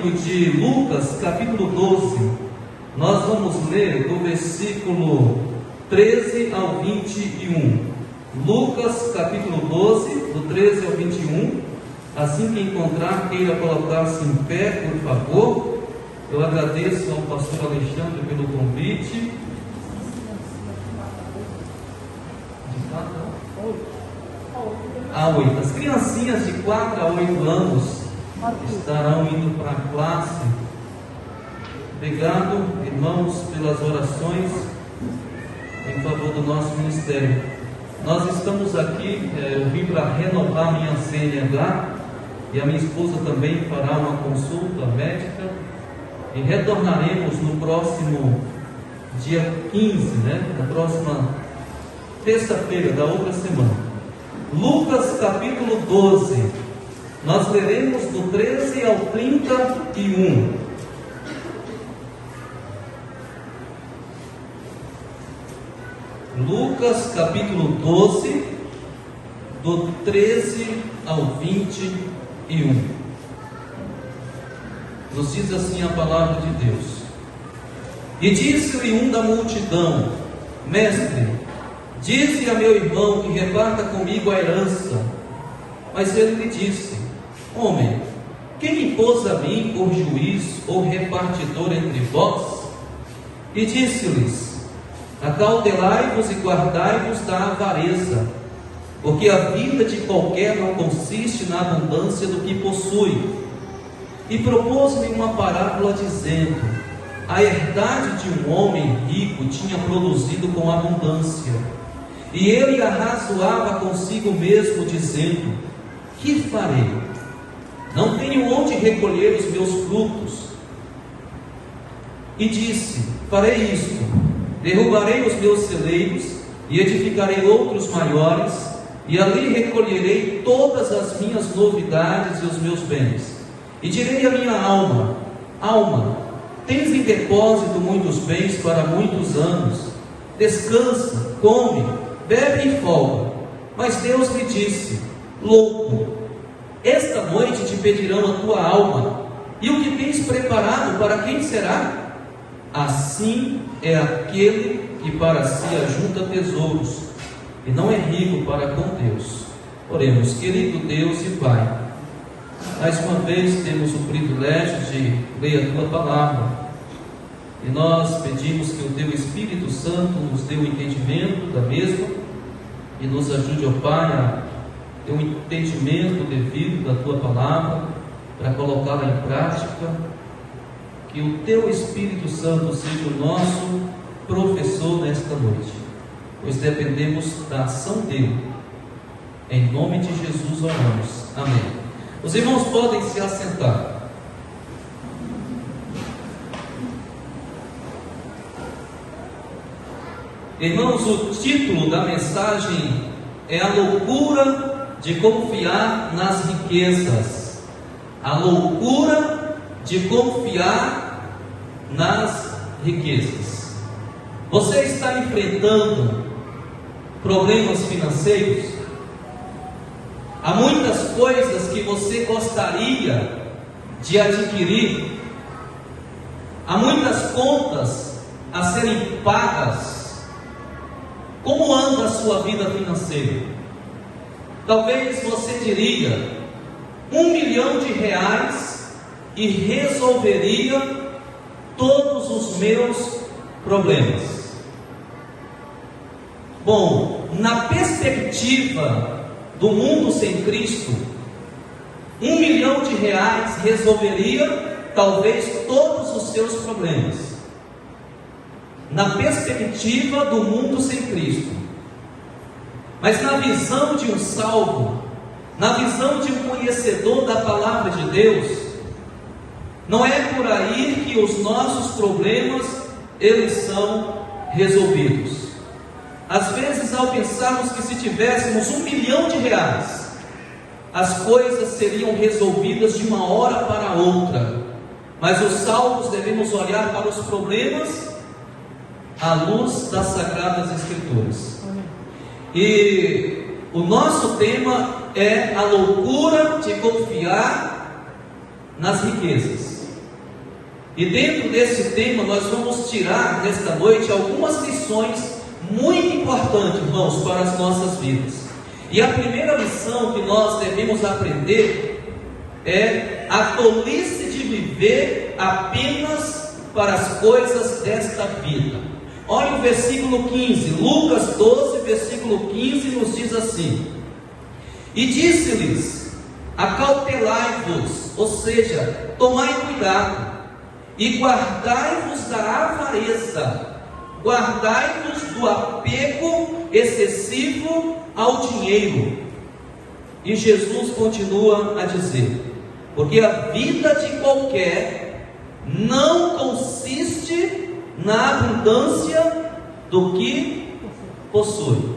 livro de Lucas, capítulo 12. Nós vamos ler do versículo 13 ao 21. Lucas, capítulo 12, do 13 ao 21. Assim que encontrar, queira colocar-se em pé, por favor. Eu agradeço ao pastor Alexandre pelo convite. A 8. As criancinhas de 4 a 8 anos estarão indo para a classe. Obrigado, irmãos, pelas orações em favor do nosso ministério. Nós estamos aqui, eu vim para renovar minha CNH, e a minha esposa também fará uma consulta médica, e retornaremos no próximo dia 15, na próxima terça-feira da outra semana. Lucas capítulo 12, nós leremos do 13 ao 31. Lucas capítulo 12, do 13 ao 21. Nos diz assim a palavra de Deus: E disse-lhe um da multidão: Mestre, dize a meu irmão que reparta comigo a herança. Mas ele lhe disse: Homem, quem me pôs a mim por juiz ou repartidor entre vós? E disse-lhes: Acautelai-vos e guardai-vos da avareza, porque a vida de qualquer não consiste na abundância do que possui. E propôs-lhe uma parábola dizendo: A herdade de um homem rico tinha produzido com abundância. E ele arrazoava consigo mesmo, dizendo: Que farei? Não tenho onde recolher os meus frutos. E disse: Farei isto: derrubarei os meus celeiros e edificarei outros maiores, e ali recolherei todas as minhas novidades e os meus bens. E direi à minha alma: Alma, tens em depósito muitos bens para muitos anos. Descansa, come, bebe e folga. Mas Deus lhe disse: Louco, esta noite te pedirão a tua alma, e o que tens preparado para quem será? Assim é aquele que para si ajunta tesouros e não é rico para com Deus. Oremos. Querido Deus e Pai, mais uma vez temos o privilégio de ler a tua palavra, e nós pedimos que o teu Espírito Santo nos dê o entendimento da mesma e nos ajude, ó Pai, a ter um entendimento devido da tua palavra para colocá-la em prática. Que o teu Espírito Santo seja o nosso professor nesta noite, pois dependemos da ação dele. Em nome de Jesus oramos. Amém. Os irmãos podem se assentar. Irmãos, o título da mensagem é A Loucura de Confiar nas Riquezas. A loucura de confiar nas riquezas. Você está enfrentando problemas financeiros? Há muitas coisas que você gostaria de adquirir, há muitas contas a serem pagas. Como anda a sua vida financeira? Talvez você diria: R$1 milhão e resolveria todos os meus problemas. Bom, na perspectiva do mundo sem Cristo, R$1 milhão resolveria talvez todos os seus problemas. Na perspectiva do mundo sem Cristo. Mas na visão de um salvo, na visão de um conhecedor da palavra de Deus, não é por aí que os nossos problemas eles são resolvidos. Às vezes, ao pensarmos que se tivéssemos R$1 milhão, as coisas seriam resolvidas de uma hora para outra. Mas os salvos devemos olhar para os problemas à luz das Sagradas Escrituras. E o nosso tema é a loucura de confiar nas riquezas. E dentro desse tema nós vamos tirar nesta noite algumas lições muito importantes, irmãos, para as nossas vidas. E a primeira lição que nós devemos aprender é a tolice de viver apenas para as coisas desta vida. Olha o versículo 15, Lucas 12, versículo 15 nos diz assim: e disse-lhes: acautelai-vos, ou seja, tomai cuidado, e guardai-vos da avareza, guardai-vos do apego excessivo ao dinheiro. E Jesus continua a dizer: porque a vida de qualquer não consiste na abundância do que possui.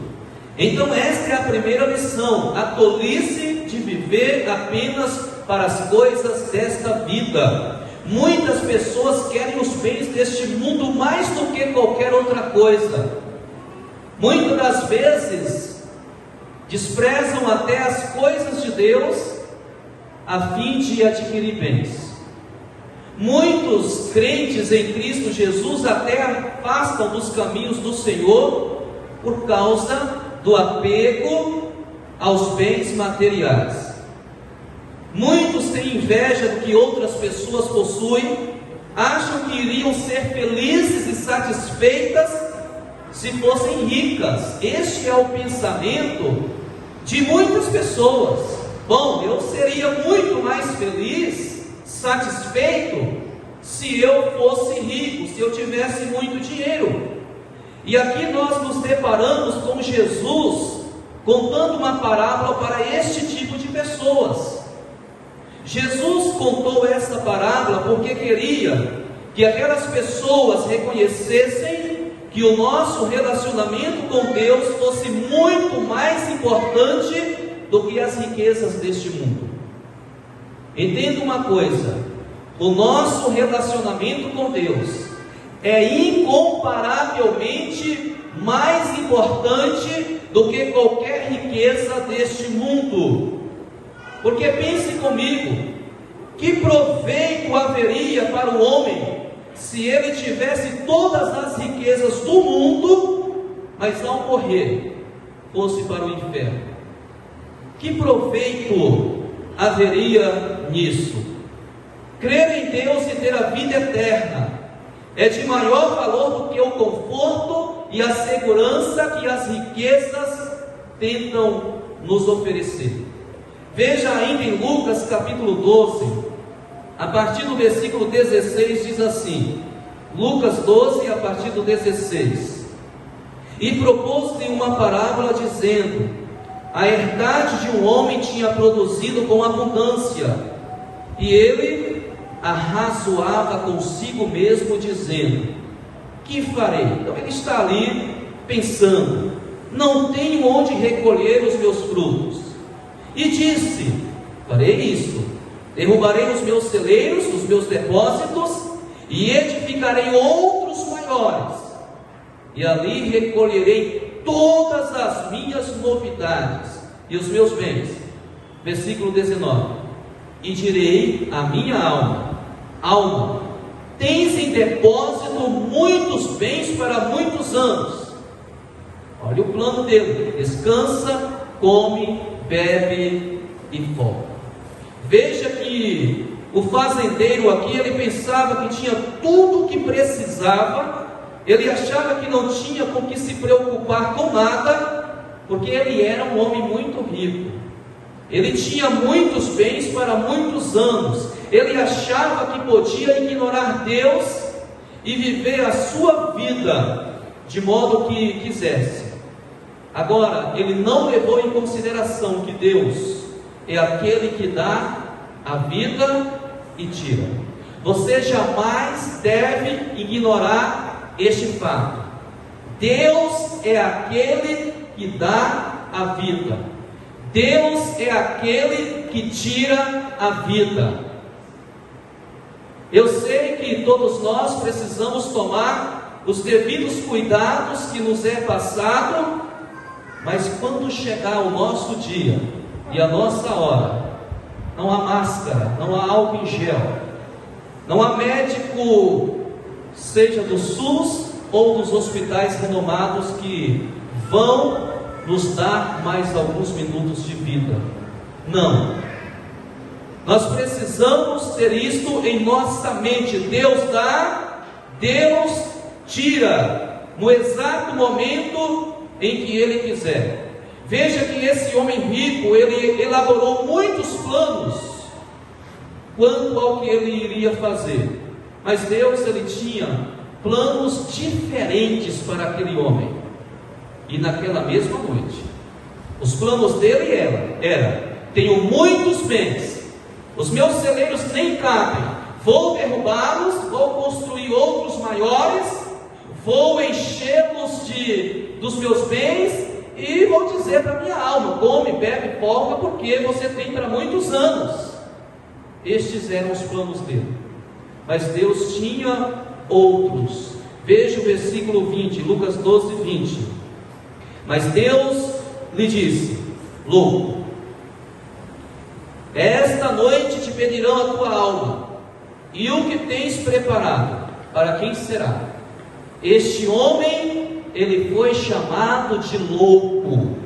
Então esta é a primeira lição, a tolice de viver apenas para as coisas desta vida. Muitas pessoas querem os bens deste mundo mais do que qualquer outra coisa. Muitas das vezes desprezam até as coisas de Deus a fim de adquirir bens. Muitos crentes em Cristo Jesus até afastam dos caminhos do Senhor por causa do apego aos bens materiais. Muitos têm inveja do que outras pessoas possuem, acham que iriam ser felizes e satisfeitas se fossem ricas. Este é o pensamento de muitas pessoas. Bom, eu seria muito mais feliz, satisfeito, se eu fosse rico, se eu tivesse muito dinheiro. E aqui nós nos deparamos com Jesus contando uma parábola para este tipo de pessoas. Jesus contou essa parábola porque queria que aquelas pessoas reconhecessem que o nosso relacionamento com Deus fosse muito mais importante do que as riquezas deste mundo. Entenda uma coisa: o nosso relacionamento com Deus é incomparavelmente mais importante do que qualquer riqueza deste mundo. Porque pense comigo, que proveito haveria para o homem se ele tivesse todas as riquezas do mundo, mas ao morrer fosse para o inferno? Que proveito haveria nisso? Crer em Deus e ter a vida eterna é de maior valor do que o conforto e a segurança que as riquezas tentam nos oferecer. Veja ainda em Lucas capítulo 12, a partir do versículo 16, diz assim, Lucas 12, a partir do 16: e propôs-lhe uma parábola dizendo: a herdade de um homem tinha produzido com abundância, e ele arrazoava consigo mesmo, dizendo: que farei? Então ele está ali pensando: não tenho onde recolher os meus frutos. E disse: farei isto, derrubarei os meus celeiros, os meus depósitos, e edificarei outros maiores, e ali recolherei todas as minhas novidades e os meus bens. Versículo 19: e direi à minha alma: alma, tens em depósito muitos bens para muitos anos. Olha o plano dele: descansa, come, bebe e folga. Veja que o fazendeiro aqui, ele pensava que tinha tudo o que precisava, ele achava que não tinha com que se preocupar com nada, porque ele era um homem muito rico, ele tinha muitos bens para muitos anos, ele achava que podia ignorar Deus e viver a sua vida de modo que quisesse. Agora, ele não levou em consideração que Deus é aquele que dá a vida e tira. Você jamais deve ignorar este fato. Deus é aquele que dá a vida. Deus é aquele que tira a vida. Eu sei que todos nós precisamos tomar os devidos cuidados que nos é passado, mas quando chegar o nosso dia e a nossa hora, não há máscara, não há álcool em gel, Não há médico, seja do SUS ou dos hospitais renomados, que vão nos dar mais alguns minutos de vida. Não. Nós precisamos ter isto em nossa mente. Deus dá, Deus tira, no exato momento em que Ele quiser. Veja que esse homem rico, ele elaborou muitos planos quanto ao que ele iria fazer. Mas Deus, Ele tinha planos diferentes para aquele homem. E naquela mesma noite, os planos dele era: tenho muitos bens, os meus celeiros nem cabem, vou derrubá-los, vou construir outros maiores, vou enchê-los dos meus bens, e vou dizer para minha alma: come, bebe, folga, porque você tem para muitos anos. Estes eram os planos dele. Mas Deus tinha outros. Veja o versículo 20, Lucas 12, 20. Mas Deus lhe disse: louco, esta noite te pedirão a tua alma, e o que tens preparado, para quem será? Este homem, ele foi chamado de louco,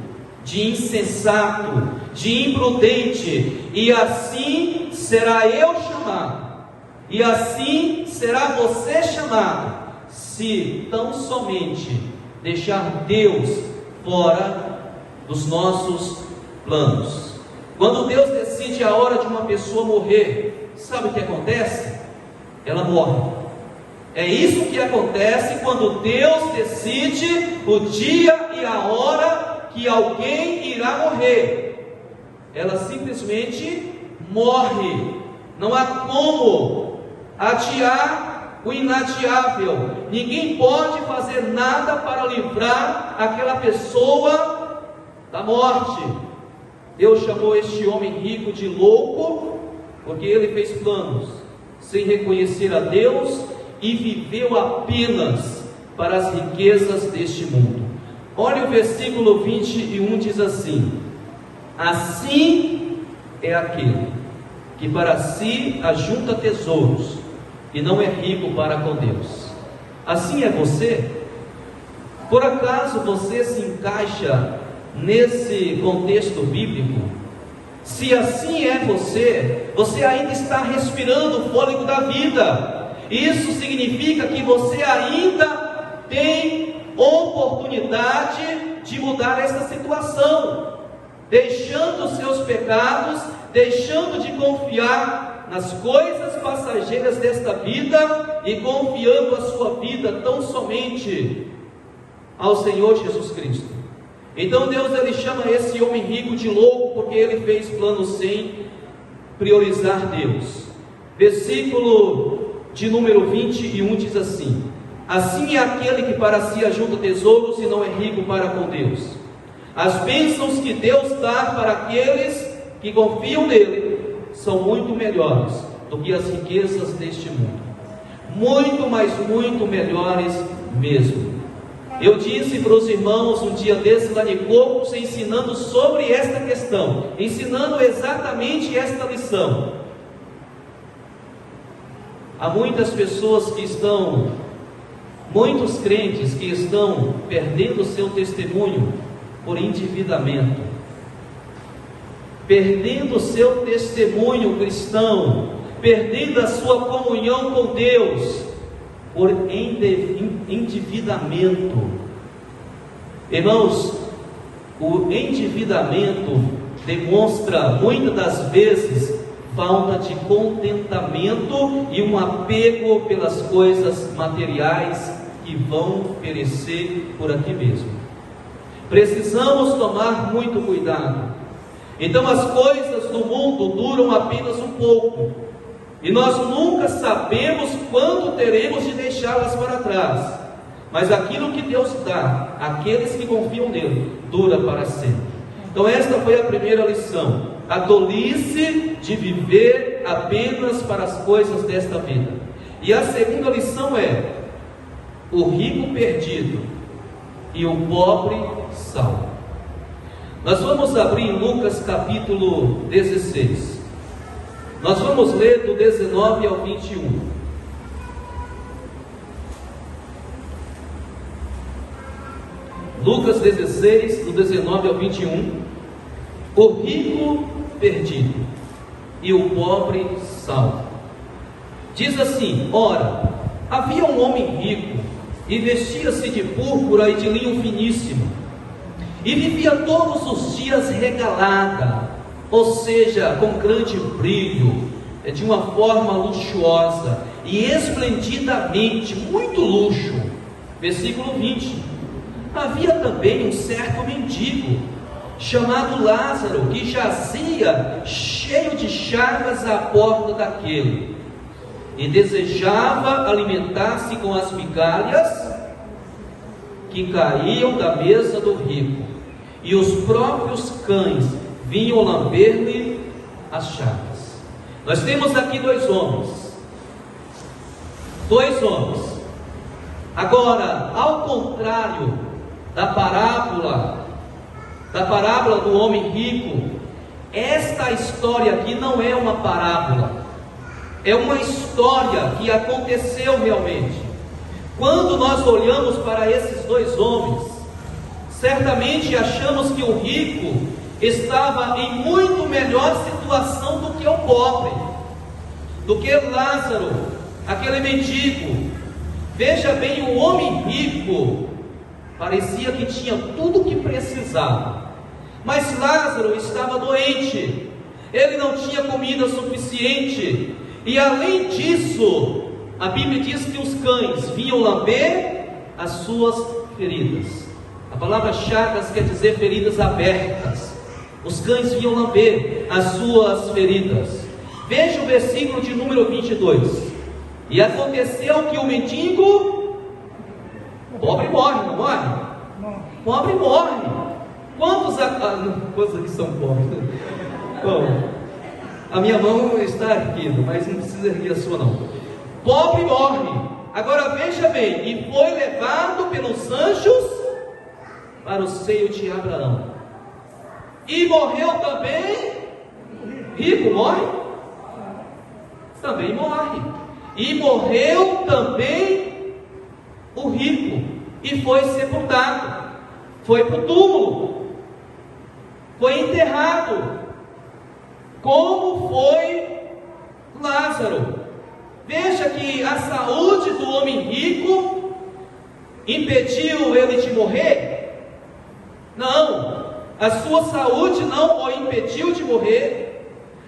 de insensato, de imprudente, e assim será eu chamado, e assim será você chamado, se tão somente deixar Deus fora dos nossos planos. Quando Deus decide a hora de uma pessoa morrer, sabe o que acontece? Ela morre. É isso que acontece quando Deus decide o dia e a hora que alguém irá morrer. Ela simplesmente morre. Não há como adiar o inadiável. Ninguém pode fazer nada para livrar aquela pessoa da morte. Deus chamou este homem rico de louco, porque ele fez planos sem reconhecer a Deus e viveu apenas para as riquezas deste mundo. Olha o versículo 21, diz assim: assim é aquele que para si ajunta tesouros e não é rico para com Deus. Assim é você? Por acaso você se encaixa nesse contexto bíblico? Se assim é você ainda está respirando o fôlego da vida. Isso significa que você ainda tem oportunidade de mudar essa situação, deixando os seus pecados, deixando de confiar nas coisas passageiras desta vida e confiando a sua vida tão somente ao Senhor Jesus Cristo. Então Deus, ele chama esse homem rico de louco, porque ele fez planos sem priorizar Deus. Versículo de número 21 diz assim: assim é aquele que para si ajunta tesouros e não é rico para com Deus. As bênçãos que Deus dá para aqueles que confiam nele são muito melhores do que as riquezas deste mundo. Muito, mas muito melhores mesmo. Eu disse para os irmãos um dia desses lá de Cocos, ensinando sobre esta questão, ensinando exatamente esta lição. Há muitas pessoas que estão, muitos crentes que estão perdendo o seu testemunho por endividamento, perdendo o seu testemunho cristão, perdendo a sua comunhão com Deus por endividamento. Irmãos, o endividamento demonstra muitas das vezes falta de contentamento e um apego pelas coisas materiais que vão perecer por aqui mesmo. Precisamos tomar muito cuidado. Então as coisas do mundo duram apenas um pouco, e nós nunca sabemos quando teremos de deixá-las para trás. Mas aquilo que Deus dá àqueles que confiam nele dura para sempre. Então esta foi a primeira lição: a tolice de viver apenas para as coisas desta vida. E a segunda lição é o rico perdido e o pobre salvo. Nós vamos abrir em Lucas capítulo 16. Nós vamos ler do 19 ao 21. Lucas 16, do 19 ao 21. O rico perdido e o pobre salvo. Diz assim: ora, havia um homem rico, e vestia-se de púrpura e de linho finíssimo, e vivia todos os dias regalada, ou seja, com grande brilho, de uma forma luxuosa e esplendidamente, muito luxo. Versículo 20. Havia também um certo mendigo, chamado Lázaro, que jazia cheio de chagas à porta daquele, e desejava alimentar-se com as migalhas que caíam da mesa do rico, e os próprios cães vinham lamber-lhe as chagas. Nós temos aqui dois homens. Agora, ao contrário da parábola do homem rico, esta história aqui não é uma parábola, é uma história que aconteceu realmente. Quando nós olhamos para esses dois homens, certamente achamos que o rico estava em muito melhor situação do que o pobre, do que Lázaro, aquele mendigo. Veja bem, o homem rico parecia que tinha tudo o que precisava, mas Lázaro estava doente, ele não tinha comida suficiente, e além disso, a Bíblia diz que os cães vinham lamber as suas feridas. A palavra chagas quer dizer feridas abertas. Os cães vinham lamber as suas feridas. Veja o versículo de número 22. E aconteceu que o mendigo, pobre morre, não morre? Pobre morre. Quantos aqui são pobres? Bom, a minha mão está erguida, mas não precisa erguer a sua não. Pobre morre. Agora veja bem, e foi levado pelos anjos para o seio de Abraão. E morreu também. Rico morre? Também morre. E morreu também o rico, e foi sepultado, foi para o túmulo, foi enterrado. Como foi Lázaro? Veja que a saúde do homem rico impediu ele de morrer? Não, a sua saúde não o impediu de morrer.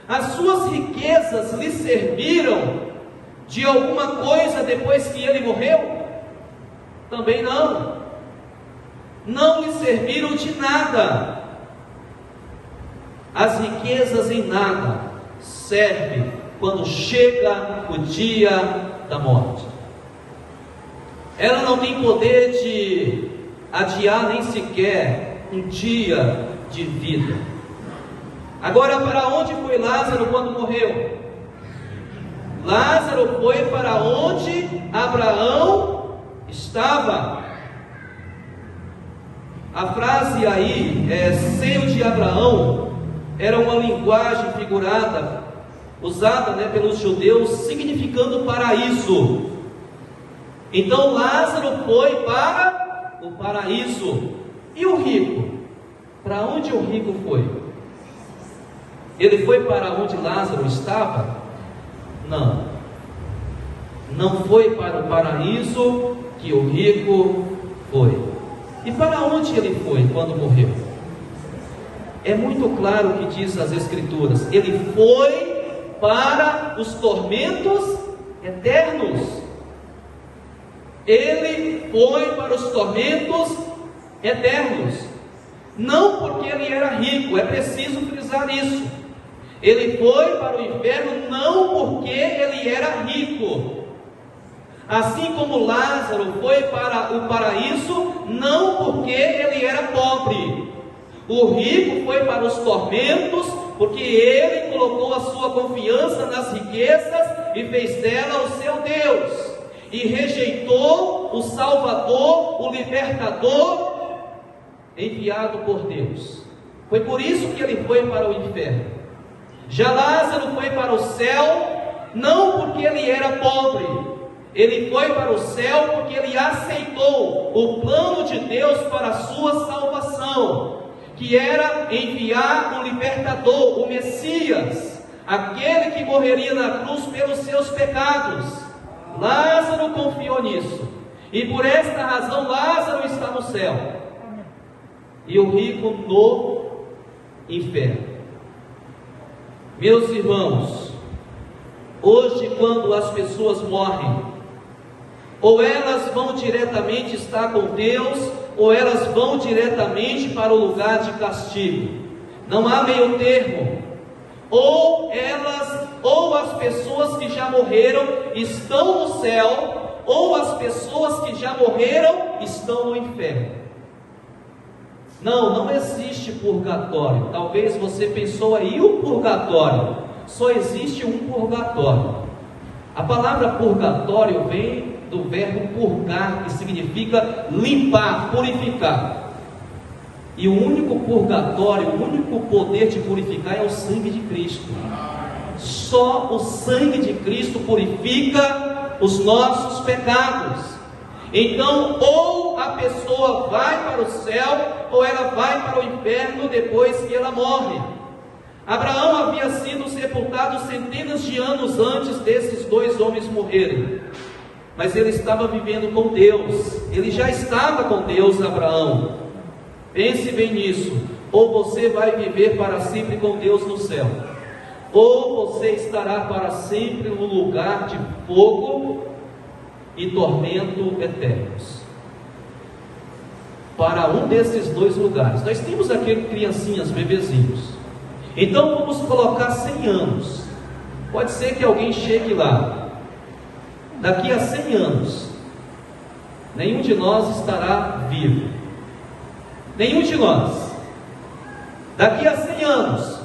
As suas riquezas lhe serviram de alguma coisa depois que ele morreu? Também não. Não lhe serviram de nada. As riquezas em nada servem quando chega o dia da morte. Ela não tem poder de adiar nem sequer um dia de vida. Agora, para onde foi Lázaro quando morreu? Lázaro foi para onde Abraão estava. A frase aí, seio de Abraão, era uma linguagem figurada, usada pelos judeus, significando paraíso. Então Lázaro foi para o paraíso. E o rico? Para onde o rico foi? Ele foi para onde Lázaro estava? Não. Não foi para o paraíso que o rico foi. E para onde ele foi quando morreu? É muito claro o que diz as Escrituras. Ele foi para os tormentos eternos. Ele foi para os tormentos eternos. Não porque ele era rico, é preciso frisar isso. Ele foi para o inferno não porque ele era rico. Assim como Lázaro foi para o paraíso não porque ele era pobre. O rico foi para os tormentos porque ele colocou a sua confiança nas riquezas e fez dela o seu Deus, e rejeitou o Salvador, o Libertador enviado por Deus. Foi por isso que ele foi para o inferno. Já Lázaro foi para o céu, não porque ele era pobre, ele foi para o céu porque ele aceitou o plano de Deus para a sua salvação, que era enviar um libertador, o Messias, aquele que morreria na cruz pelos seus pecados. Lázaro confiou nisso, e por esta razão Lázaro está no céu, e o rico no inferno. Meus irmãos, hoje quando as pessoas morrem, ou elas vão diretamente estar com Deus, ou elas vão diretamente para o lugar de castigo. Não há meio termo. Ou as pessoas que já morreram estão no céu, ou as pessoas que já morreram estão no inferno. Não existe purgatório. Talvez você pensou aí, o purgatório? Só existe um purgatório. A palavra purgatório vem do verbo purgar, que significa limpar, purificar. E o único purgatório, o único poder de purificar é o sangue de Cristo. Só o sangue de Cristo purifica os nossos pecados. Então, ou a pessoa vai para o céu, ou ela vai para o inferno depois que ela morre. Abraão havia sido sepultado centenas de anos antes desses dois homens morrerem, mas ele estava vivendo com Deus. Ele já estava com Deus, Abraão. Pense bem nisso. Ou você vai viver para sempre com Deus no céu, ou você estará para sempre no lugar de fogo e tormento eternos. Para um desses dois lugares. Nós temos aqui criancinhas, bebezinhos. Então vamos colocar 100 anos. Pode ser que alguém chegue lá. Daqui a 100 anos, nenhum de nós estará vivo. Nenhum de nós. Daqui a 100 anos,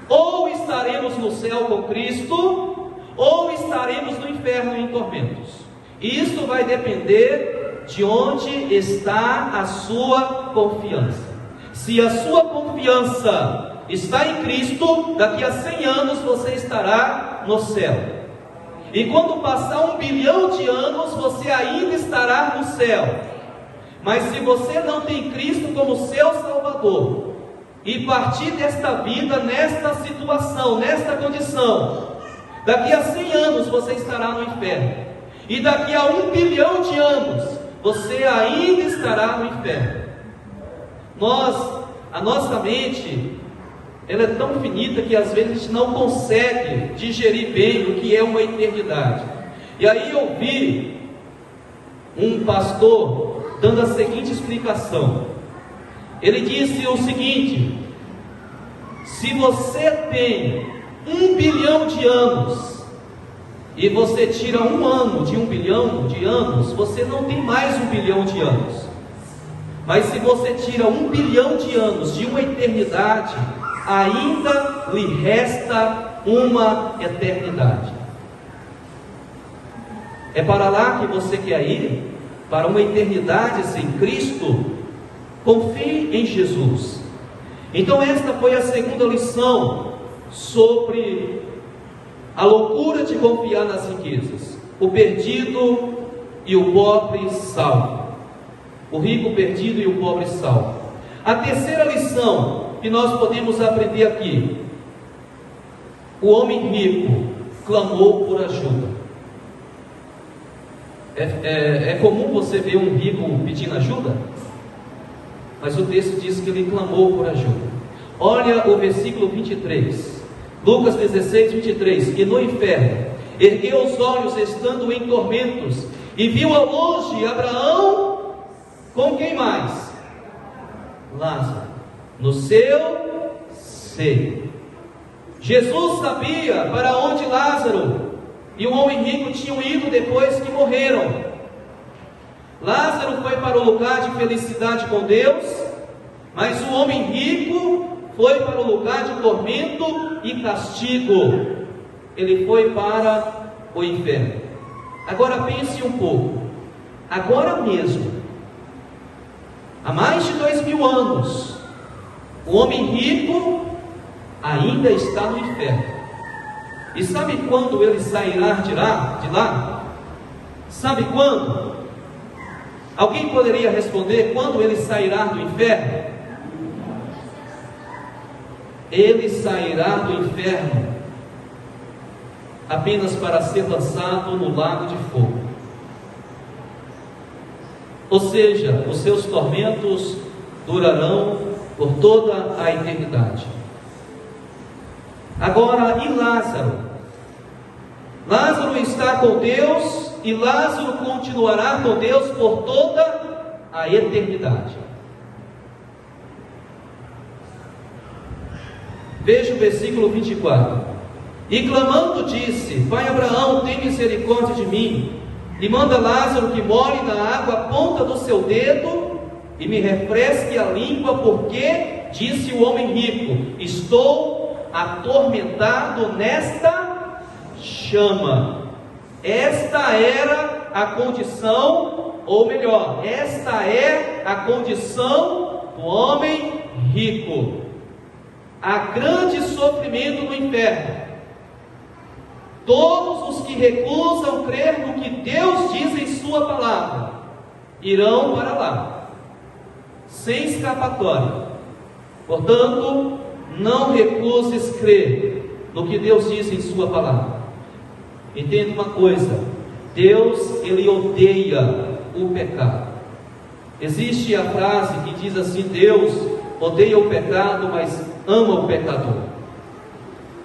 ou estaremos no céu com Cristo, ou estaremos no inferno em tormentos. E isso vai depender de onde está a sua confiança. Se a sua confiança está em Cristo, daqui a 100 anos você estará no céu. E quando passar 1 bilhão de anos, você ainda estará no céu. Mas se você não tem Cristo como seu Salvador, e partir desta vida, nesta situação, nesta condição, daqui a 100 anos você estará no inferno. E daqui a 1 bilhão de anos, você ainda estará no inferno. A nossa mente, ela é tão finita que às vezes a gente não consegue digerir bem o que é uma eternidade. E aí eu vi um pastor dando a seguinte explicação. Ele disse o seguinte: se você tem 1 bilhão de anos e você tira 1 ano de 1 bilhão de anos, você não tem mais 1 bilhão de anos. Mas se você tira 1 bilhão de anos de uma eternidade, ainda lhe resta uma eternidade. É para lá que você quer ir? Para uma eternidade sem Cristo? Confie em Jesus. Então esta foi a segunda lição sobre a loucura de confiar nas riquezas. O perdido e o pobre salvo. O rico perdido e o pobre salvo. A terceira lição que nós podemos aprender aqui: o homem rico clamou por ajuda. É comum você ver um rico pedindo ajuda? Mas o texto diz que ele clamou por ajuda. Olha o versículo 23. Lucas 16, 23. E no inferno ergueu os olhos estando em tormentos, e viu ao longe Abraão com quem mais? Lázaro no seu seio. Jesus sabia para onde Lázaro e o homem rico tinham ido depois que morreram. Lázaro foi para o lugar de felicidade com Deus, mas o homem rico foi para o lugar de tormento e castigo. Ele foi para o inferno. Agora pense um pouco. Agora mesmo, há mais de 2000 anos, o homem rico ainda está no inferno. E sabe quando ele sairá de lá? Sabe quando? Alguém poderia responder quando ele sairá do inferno? Ele sairá do inferno apenas para ser lançado no lago de fogo. Ou seja, os seus tormentos durarão por toda a eternidade. Agora, e Lázaro? Lázaro está com Deus e Lázaro continuará com Deus por toda a eternidade. Veja o versículo 24. E clamando disse: Pai Abraão, tem misericórdia de mim, e manda Lázaro que molhe na água a ponta do seu dedo e me refresque a língua, porque, disse o homem rico, estou atormentado nesta chama. Esta era a condição, ou melhor, esta é a condição do homem rico. Há grande sofrimento no inferno. Todos os que recusam crer no que Deus diz em sua palavra irão para lá, sem escapatória. Portanto, não recuses crer no que Deus diz em sua palavra. Entenda uma coisa: Deus, Ele odeia o pecado. Existe a frase que diz assim: Deus odeia o pecado, mas ama o pecador.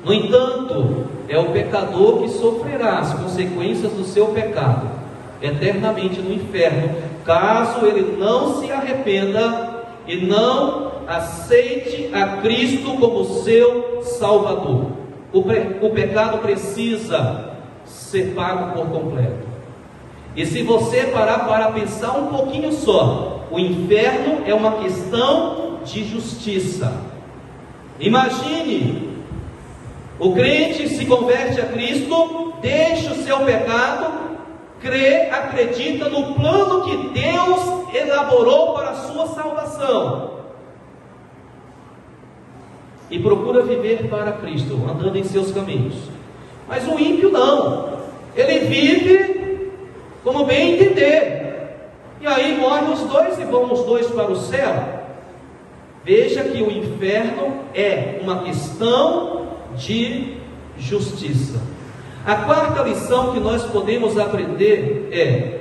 No entanto, é o pecador que sofrerá as consequências do seu pecado eternamente no inferno, caso ele não se arrependa e não aceite a Cristo como seu Salvador. O pecado precisa ser pago por completo. E se você parar para pensar um pouquinho só, o inferno é uma questão de justiça. Imagine, o crente se converte a Cristo, deixa o seu pecado, crê, acredita no plano que Deus elaborou para a sua salvação e procura viver para Cristo, andando em seus caminhos. Mas o ímpio não, ele vive como bem entender, e aí morrem os dois e vão os dois para o céu. Veja que o inferno é uma questão de justiça. A quarta lição que nós podemos aprender é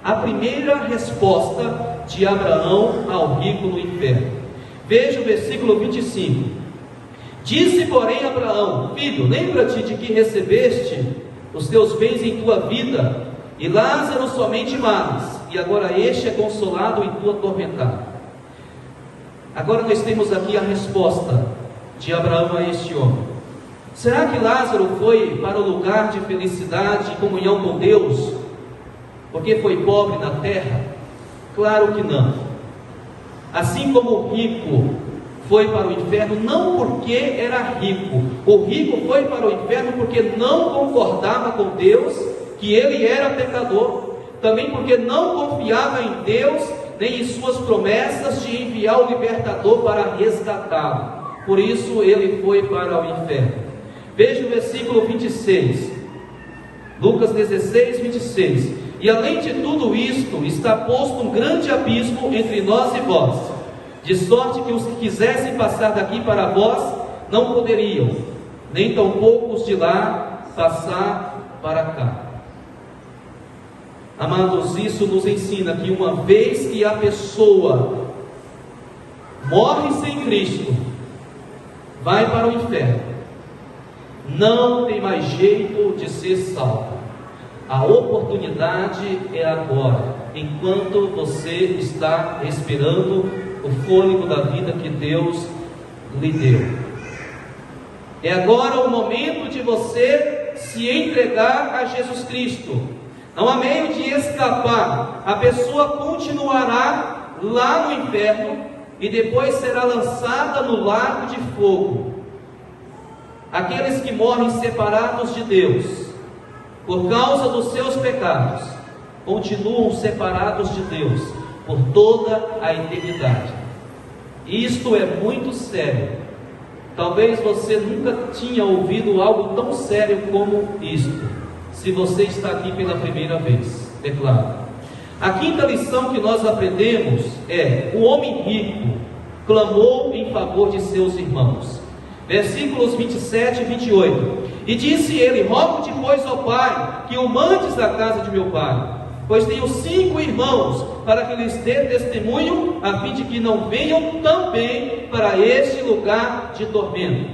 a primeira resposta de Abraão ao rico no inferno. Veja o versículo 25. Disse, porém, Abraão: Filho, lembra-te de que recebeste os teus bens em tua vida, e Lázaro somente males, e agora este é consolado e tu atormentado. Agora nós temos aqui a resposta de Abraão a este homem. Será que Lázaro foi para o lugar de felicidade e comunhão com Deus porque foi pobre na terra? Claro que não. Assim como o rico foi para o inferno não porque era rico, o rico foi para o inferno porque não concordava com Deus, que ele era pecador, também porque não confiava em Deus nem em suas promessas de enviar o libertador para resgatá-lo. Por isso ele foi para o inferno. Veja o versículo 26, Lucas 16, 26. E além de tudo isto, está posto um grande abismo entre nós e vós, de sorte que os que quisessem passar daqui para vós, não poderiam, nem tampouco os de lá passar para cá. Amados, isso nos ensina que uma vez que a pessoa morre sem Cristo, vai para o inferno, não tem mais jeito de ser salvo. A oportunidade é agora, enquanto você está respirando o fôlego da vida que Deus lhe deu. É agora o momento de você se entregar a Jesus Cristo. Não há meio de escapar. A pessoa continuará lá no inferno e depois será lançada no lago de fogo. Aqueles que morrem separados de Deus por causa dos seus pecados continuam separados de Deus por toda a eternidade. Isto é muito sério. Talvez você nunca tinha ouvido algo tão sério como isto, se você está aqui pela primeira vez, é claro. A quinta lição que nós aprendemos é: o homem rico clamou em favor de seus irmãos. Versículos 27 e 28. E disse ele: rogo-te, pois, ó Pai, que o mandes à casa de meu pai, pois tenho 5 irmãos, para que lhes dê testemunho, a fim de que não venham também para este lugar de tormento.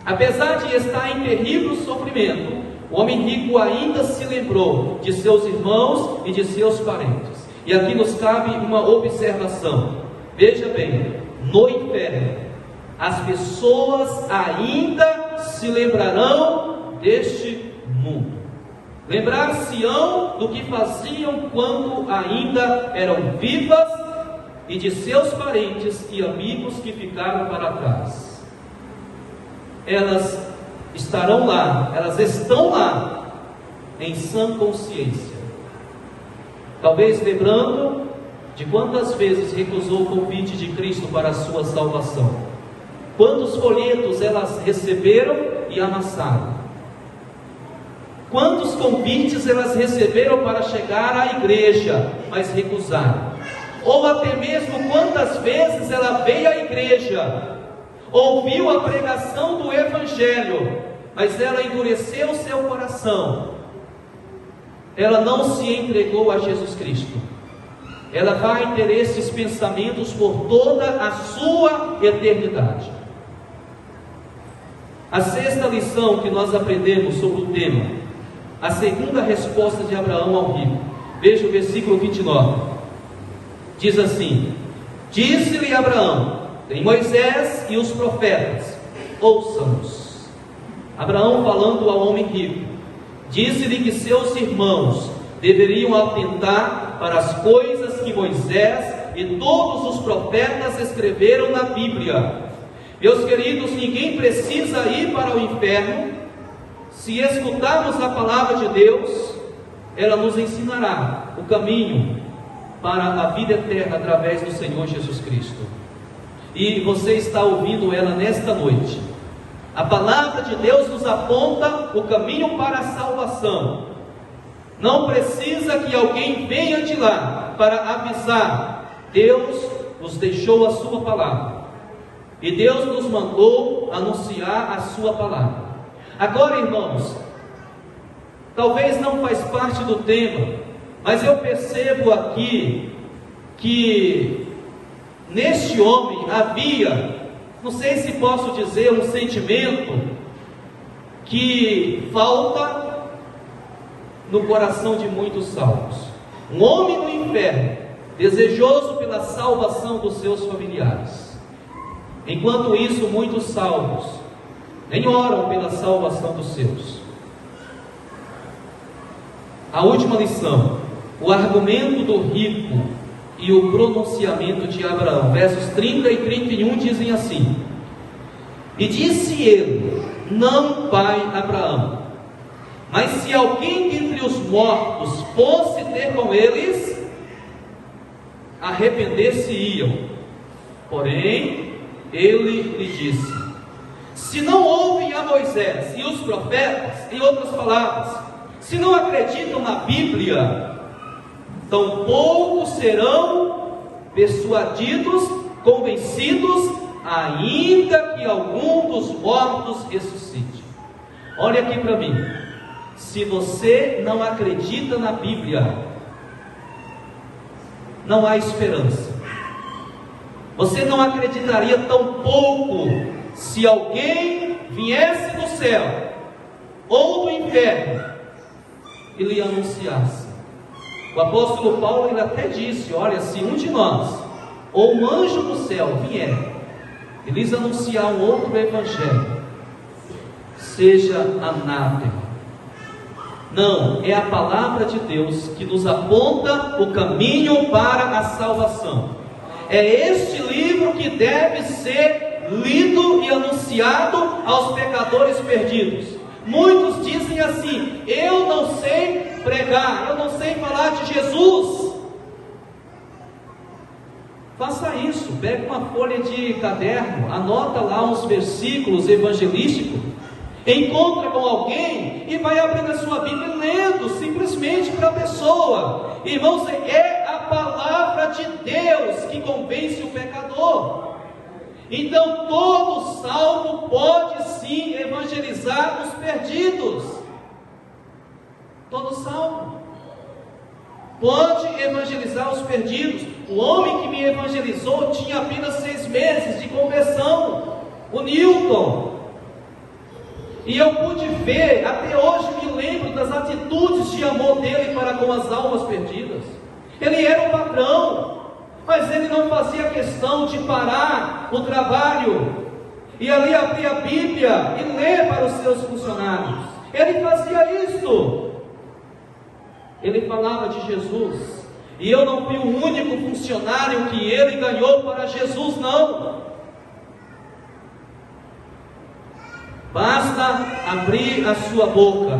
Apesar de estar em terrível sofrimento, o homem rico ainda se lembrou de seus irmãos e de seus parentes. E aqui nos cabe uma observação. Veja bem, no inferno, as pessoas ainda se lembrarão deste mundo. Lembrar-se-ão do que faziam quando ainda eram vivas e de seus parentes e amigos que ficaram para trás. Elas estarão lá, elas estão lá, em sã consciência. Talvez lembrando de quantas vezes recusou o convite de Cristo para a sua salvação. Quantos folhetos elas receberam e amassaram. Quantos convites elas receberam para chegar à igreja, mas recusaram. Ou até mesmo quantas vezes ela veio à igreja, ouviu a pregação do Evangelho, mas ela endureceu o seu coração. Ela não se entregou a Jesus Cristo. Ela vai ter esses pensamentos por toda a sua eternidade. A sexta lição que nós aprendemos sobre o tema, a segunda resposta de Abraão ao rico. Veja o versículo 29. Diz assim: disse-lhe Abraão: tem Moisés e os profetas, ouçam-nos. Abraão falando ao homem rico, disse-lhe que seus irmãos deveriam atentar para as coisas que Moisés e todos os profetas escreveram na Bíblia. Meus queridos, ninguém precisa ir para o inferno. Se escutarmos a palavra de Deus, ela nos ensinará o caminho para a vida eterna através do Senhor Jesus Cristo. E você está ouvindo ela nesta noite. A palavra de Deus nos aponta o caminho para a salvação. Não precisa que alguém venha de lá para avisar. Deus nos deixou a sua palavra, e Deus nos mandou anunciar a sua palavra. Agora, irmãos, talvez não faz parte do tema, mas eu percebo aqui que neste homem havia, não sei se posso dizer, um sentimento que falta no coração de muitos salvos. Um homem no inferno, desejoso pela salvação dos seus familiares. Enquanto isso, muitos salvos nem oram pela salvação dos seus. A última lição, o argumento do rico e o pronunciamento de Abraão. Versos 30 e 31 dizem assim: e disse ele: não, pai Abraão, mas se alguém dentre os mortos fosse ter com eles, arrepender-se-iam. Porém, ele lhe disse: se não ouvem a Moisés e os profetas, em outras palavras, se não acreditam na Bíblia, tampouco serão persuadidos, convencidos, ainda que algum dos mortos ressuscite. Olha aqui para mim. Se você não acredita na Bíblia, não há esperança. Você não acreditaria tampouco se alguém viesse do céu ou do inferno e lhe anunciasse. O apóstolo Paulo ele até disse: olha, se um de nós ou um anjo do céu vier e lhes anunciar um outro evangelho, seja anátema. Não, é a palavra de Deus que nos aponta o caminho para a salvação. É este livro que deve ser lido e anunciado aos pecadores perdidos. Muitos dizem assim: eu não sei pregar, eu não sei falar de Jesus. Faça isso, pegue uma folha de caderno, anota lá uns versículos evangelísticos, encontra com alguém e vai abrindo a sua Bíblia e lendo simplesmente para a pessoa. Irmãos, é a palavra de Deus que convence o pecador. Então todo salvo pode sim evangelizar os perdidos. Todo salvo pode evangelizar os perdidos. O homem que me evangelizou tinha apenas 6 meses de conversão, o Newton. E eu pude ver, até hoje me lembro das atitudes de amor dele para com as almas perdidas. Ele era um patrão, mas ele não fazia questão de parar o trabalho e ali abrir a Bíblia e ler para os seus funcionários. Ele fazia isso. Ele falava de Jesus. E eu não fui o único funcionário que ele ganhou para Jesus, não. Basta abrir a sua boca.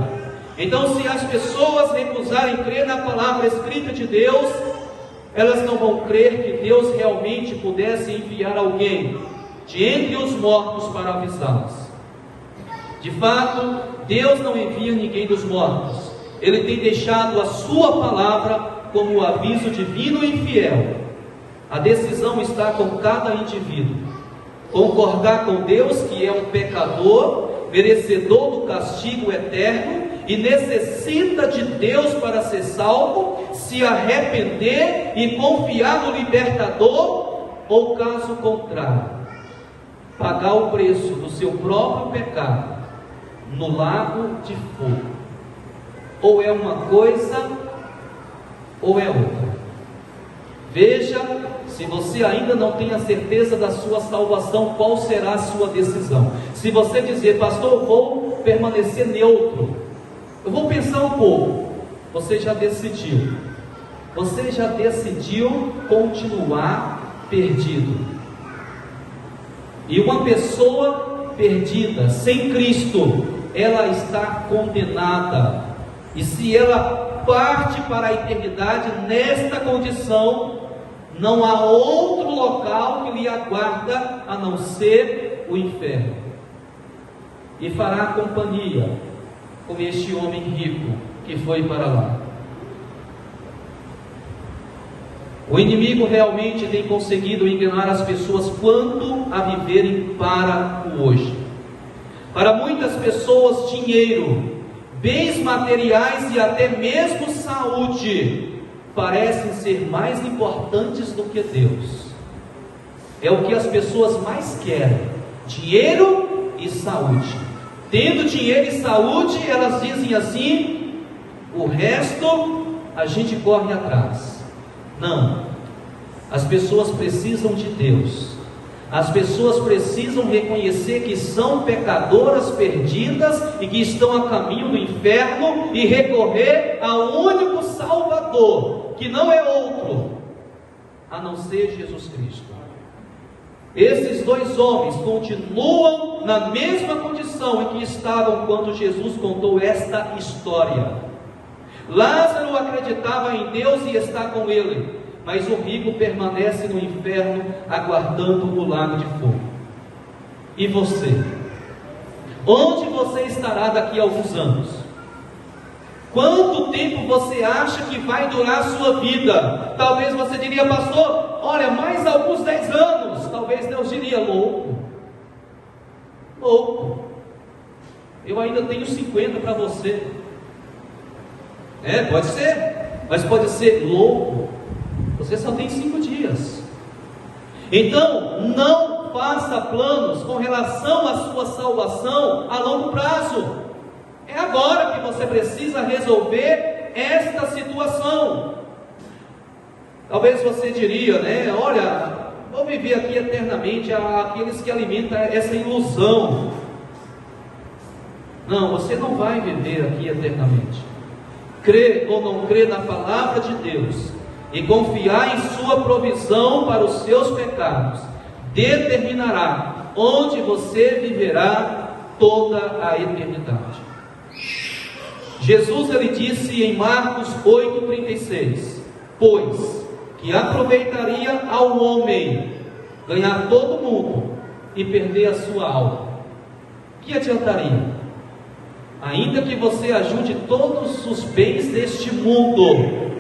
Então, se as pessoas recusarem crer na palavra escrita de Deus, elas não vão crer que Deus realmente pudesse enviar alguém de entre os mortos para avisá-los. De fato, Deus não envia ninguém dos mortos. Ele tem deixado a sua palavra como o aviso divino e fiel. A decisão está com cada indivíduo. Concordar com Deus que é um pecador, merecedor do castigo eterno e necessita de Deus para ser salvo, se arrepender e confiar no libertador, ou caso contrário, pagar o preço do seu próprio pecado no lago de fogo. Ou é uma coisa ou é outra. Veja, se você ainda não tem a certeza da sua salvação, qual será a sua decisão. Se você dizer, pastor, eu vou permanecer neutro, eu vou pensar um pouco, você já decidiu. Você já decidiu continuar perdido. E uma pessoa perdida, sem Cristo, ela está condenada. E se ela parte para a eternidade nesta condição, não há outro local que lhe aguarda a não ser o inferno. E fará companhia com este homem rico que foi para lá. O inimigo realmente tem conseguido enganar as pessoas quanto a viverem para o hoje. Para muitas pessoas, dinheiro, bens materiais e até mesmo saúde parecem ser mais importantes do que Deus. É o que as pessoas mais querem: dinheiro e saúde. Tendo dinheiro e saúde, elas dizem assim: o resto a gente corre atrás. Não, as pessoas precisam de Deus. As pessoas precisam reconhecer que são pecadoras perdidas e que estão a caminho do inferno e recorrer ao único Salvador, que não é outro a não ser Jesus Cristo. Esses dois homens continuam na mesma condição em que estavam quando Jesus contou esta história. Lázaro acreditava em Deus e está com ele, mas o rico permanece no inferno, aguardando o lago de fogo. E você? Onde você estará daqui a alguns anos? Quanto tempo você acha que vai durar a sua vida? Talvez você diria, pastor, olha, mais alguns 10 anos. Talvez Deus diria, louco. Eu ainda tenho 50 para você. Pode ser, mas pode ser louco. Você só tem 5 dias. Então, não faça planos com relação à sua salvação a longo prazo. É agora que você precisa resolver esta situação. Talvez você diria, olha, vou viver aqui eternamente. Aqueles que alimentam essa ilusão. Não, você não vai viver aqui eternamente. Crer ou não crer na palavra de Deus e confiar em sua provisão para os seus pecados determinará onde você viverá toda a eternidade. Jesus, ele disse em Marcos 8,36: pois que aproveitaria ao homem ganhar todo mundo e perder a sua alma? Que adiantaria? Ainda que você ajude todos os bens deste mundo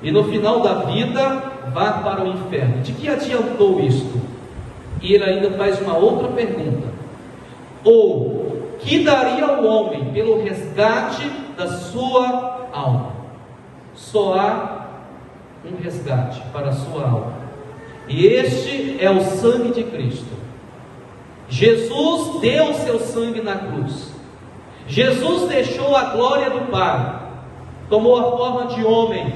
e no final da vida vá para o inferno, de que adiantou isto? E ele ainda faz uma outra pergunta: ou que daria ao homem pelo resgate da sua alma? Só há um resgate para a sua alma, e este é o sangue de Cristo. Jesus deu o seu sangue na cruz. Jesus deixou a glória do Pai, tomou a forma de homem,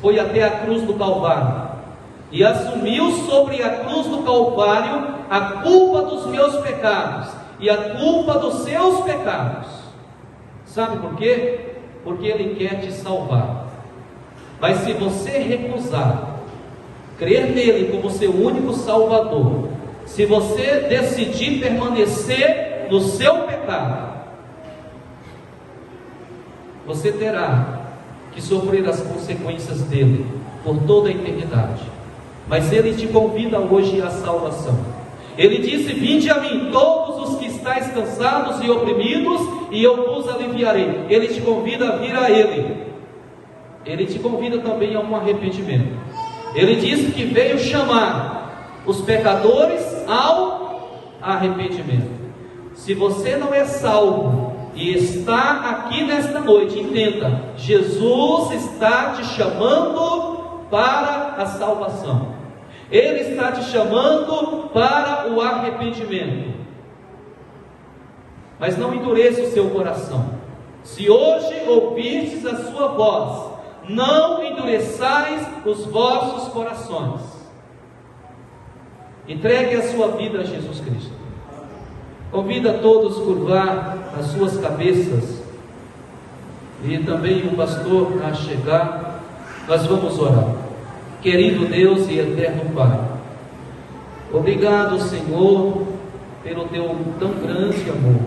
foi até a cruz do Calvário e assumiu sobre a cruz do Calvário a culpa dos meus pecados e a culpa dos seus pecados. Sabe por quê? Porque Ele quer te salvar. Mas se você recusar crer nele como seu único Salvador, se você decidir permanecer no seu pecado, você terá que sofrer as consequências dele por toda a eternidade. Mas ele te convida hoje à salvação. Ele disse: vinde a mim todos os que estáis cansados e oprimidos, e eu vos aliviarei. Ele te convida a vir a ele. Ele te convida também a um arrependimento. Ele disse que veio chamar os pecadores ao arrependimento. Se você não é salvo e está aqui nesta noite, entenda: Jesus está te chamando para a salvação. Ele está te chamando para o arrependimento. Mas não endureça o seu coração. Se hoje ouvirdes a sua voz, não endureçais os vossos corações. Entregue a sua vida a Jesus Cristo. Convido a todos a curvar as suas cabeças, e também o pastor a chegar. Nós vamos orar. Querido Deus e eterno Pai, obrigado, Senhor, pelo teu tão grande amor,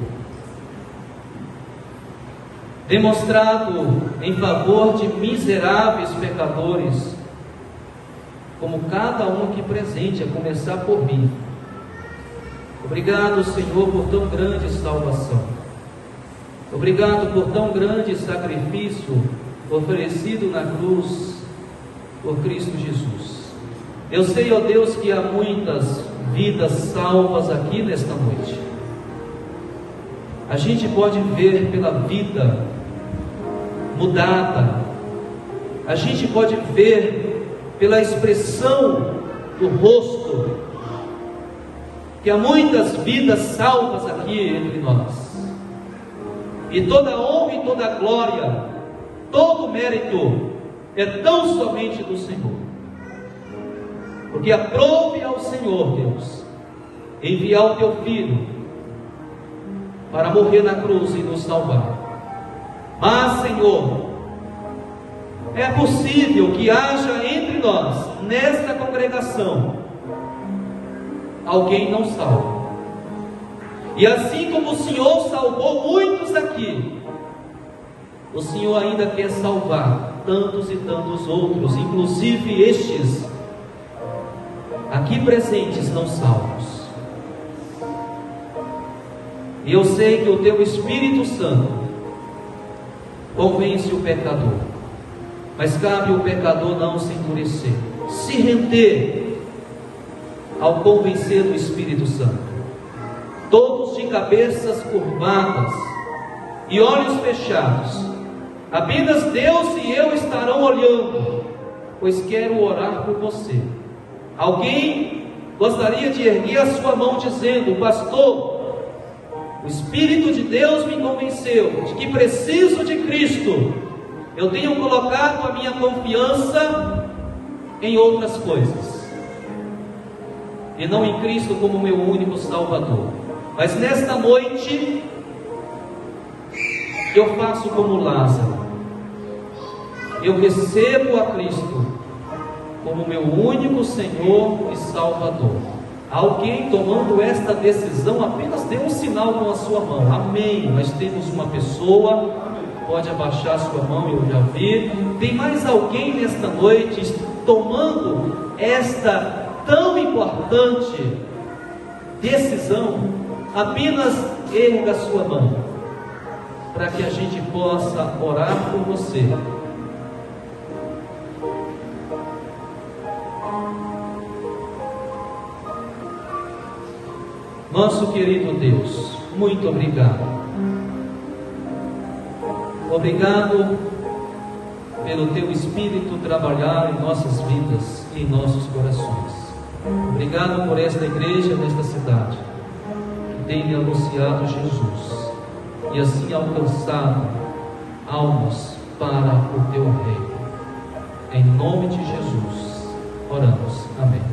demonstrado em favor de miseráveis pecadores, como cada um aqui presente, a começar por mim. Obrigado, Senhor, por tão grande salvação. Obrigado por tão grande sacrifício oferecido na cruz por Cristo Jesus. Eu sei, ó Deus, que há muitas vidas salvas aqui nesta noite. A gente pode ver pela vida mudada, a gente pode ver pela expressão do rosto, que há muitas vidas salvas aqui entre nós. E toda honra e toda glória, todo mérito é tão somente do Senhor. Porque aprove ao Senhor, Deus, enviar o teu Filho para morrer na cruz e nos salvar. Mas, Senhor, é possível que haja entre nós, nesta congregação, alguém não salvo. E assim como o Senhor salvou muitos aqui, o Senhor ainda quer salvar tantos e tantos outros, inclusive estes aqui presentes não salvos. E eu sei que o teu Espírito Santo convence o pecador, mas cabe o pecador não se endurecer, se render ao convencer do Espírito Santo. Todos de cabeças curvadas e olhos fechados, apenas Deus e eu estarão olhando, pois quero orar por você. Alguém gostaria de erguer a sua mão dizendo: pastor, o Espírito de Deus me convenceu de que preciso de Cristo. Eu tenho colocado a minha confiança em outras coisas, e não em Cristo como meu único Salvador. Mas nesta noite, eu faço como Lázaro. Eu recebo a Cristo como meu único Senhor e Salvador. Alguém tomando esta decisão, apenas dê um sinal com a sua mão. Amém. Nós temos uma pessoa Pode abaixar sua mão e eu já vi. Tem mais alguém nesta noite tomando esta tão importante decisão? Apenas erga a sua mão, para que a gente possa orar por você. Nosso querido Deus, muito obrigado. Obrigado pelo Teu Espírito trabalhar em nossas vidas e em nossos corações. Obrigado por esta igreja nesta cidade, que tem anunciado Jesus e assim alcançado almas para o Teu reino. Em nome de Jesus, oramos. Amém.